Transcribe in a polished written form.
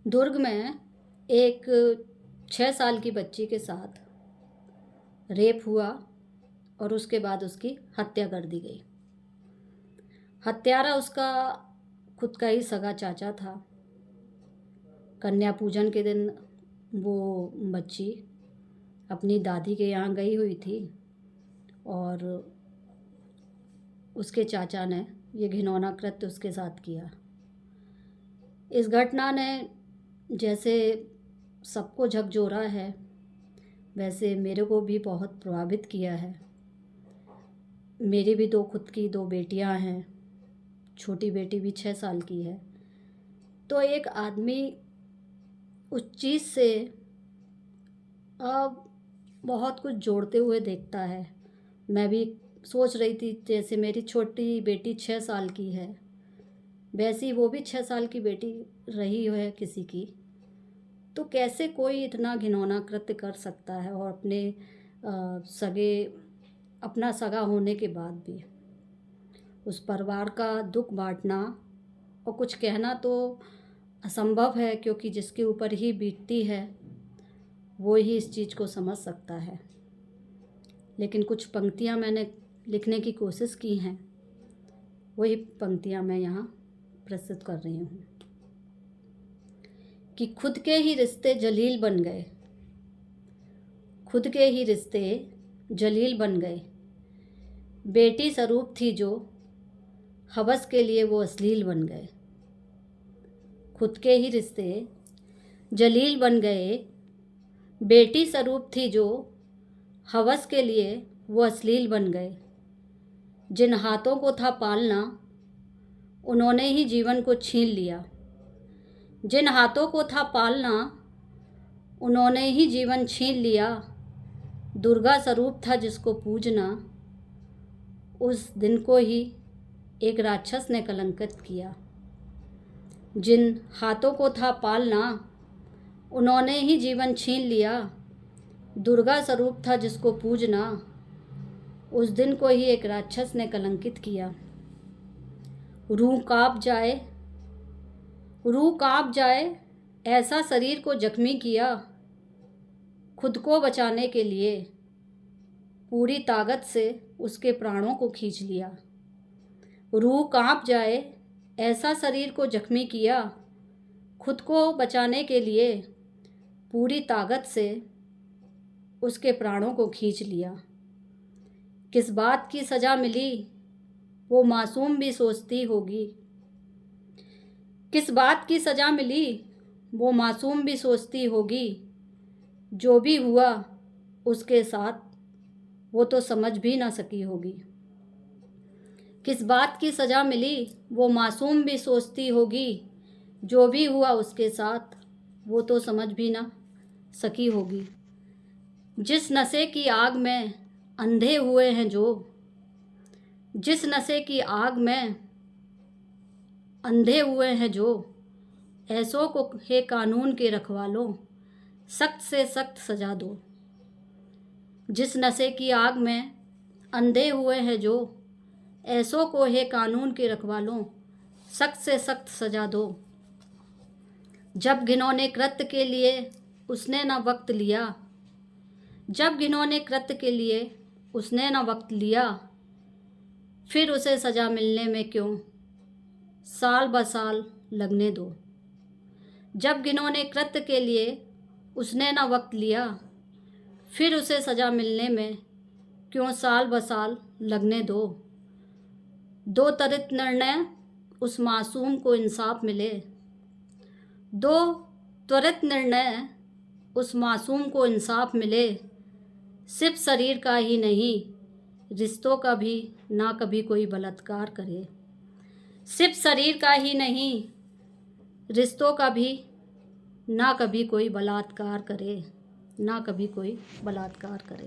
दुर्ग में एक 6 साल की बच्ची के साथ रेप हुआ और उसके बाद उसकी हत्या कर दी गई। हत्यारा उसका खुद का ही सगा चाचा था। कन्या पूजन के दिन वो बच्ची अपनी दादी के यहाँ गई हुई थी और उसके चाचा ने ये घिनौना कृत्य उसके साथ किया। इस घटना ने जैसे सबको झकझोरा है, वैसे मेरे को भी बहुत प्रभावित किया है। मेरी भी खुद की 2 बेटियां हैं। छोटी बेटी भी 6 साल की है। तो एक आदमी उस चीज़ से अब बहुत कुछ जोड़ते हुए देखता है। मैं भी सोच रही थी, जैसे मेरी छोटी बेटी 6 साल की है, वैसी वो भी 6 साल की बेटी रही है किसी की। तो कैसे कोई इतना घिनौना कृत्य कर सकता है और अपना सगा होने के बाद भी उस परिवार का दुख बांटना और कुछ कहना तो असंभव है, क्योंकि जिसके ऊपर ही बीतती है वो ही इस चीज़ को समझ सकता है। लेकिन कुछ पंक्तियाँ मैंने लिखने की कोशिश की हैं, वही पंक्तियाँ मैं यहाँ प्रस्तुत कर रही हूँ कि खुद के ही रिश्ते जलील बन गए, खुद के ही रिश्ते जलील बन गए। बेटी स्वरूप थी जो, हवस के लिए वो अश्लील बन गए। खुद के ही रिश्ते जलील बन गए। बेटी स्वरूप थी जो, हवस के लिए वो अश्लील बन गए। जिन हाथों को था पालना, उन्होंने ही जीवन को छीन लिया। जिन हाथों को था पालना, उन्होंने ही जीवन छीन लिया। दुर्गा स्वरूप था जिसको पूजना, उस दिन को ही एक राक्षस ने कलंकित किया। जिन हाथों को था पालना, उन्होंने ही जीवन छीन लिया। दुर्गा स्वरूप था जिसको पूजना, उस दिन को ही एक राक्षस ने कलंकित किया। रूह काँप जाए, रूह काँप जाए, ऐसा शरीर को जख्मी किया। खुद को बचाने के लिए पूरी ताकत से उसके प्राणों को खींच लिया। रूह काँप जाए, ऐसा शरीर को जख्मी किया। खुद को बचाने के लिए पूरी ताकत से उसके प्राणों को खींच लिया। किस बात की सज़ा मिली वो मासूम भी सोचती होगी। किस बात की सज़ा मिली वो मासूम भी सोचती होगी। जो भी हुआ उसके साथ वो तो समझ भी ना सकी होगी। किस बात की सज़ा मिली वो मासूम भी सोचती होगी। जो भी हुआ उसके साथ वो तो समझ भी ना सकी होगी। जिस नशे की आग में अंधे हुए हैं जो, जिस नशे की आग में अंधे हुए हैं जो, ऐसों को हे कानून के रखवालों, सख्त से सख्त सज़ा दो। जिस नशे की आग में अंधे हुए हैं जो, ऐसों को हे कानून के रखवालों, सख्त से सख्त सज़ा दो। जब घिनौने कृत्य के लिए उसने ना वक्त लिया, जब घिनौने कृत्य के लिए उसने ना वक्त लिया, फिर उसे सज़ा मिलने में क्यों साल ब साल लगने दो। जब घिनौने कृत्य के लिए उसने ना वक्त लिया, फिर उसे सज़ा मिलने में क्यों साल ब साल लगने दो। दो त्वरित निर्णय उस मासूम को इंसाफ मिले। दो त्वरित निर्णय उस मासूम को इंसाफ मिले। सिर्फ शरीर का ही नहीं, रिश्तों का भी ना कभी कोई बलात्कार करे। सिर्फ शरीर का ही नहीं, रिश्तों का भी ना कभी कोई बलात्कार करे, ना कभी कोई बलात्कार करे।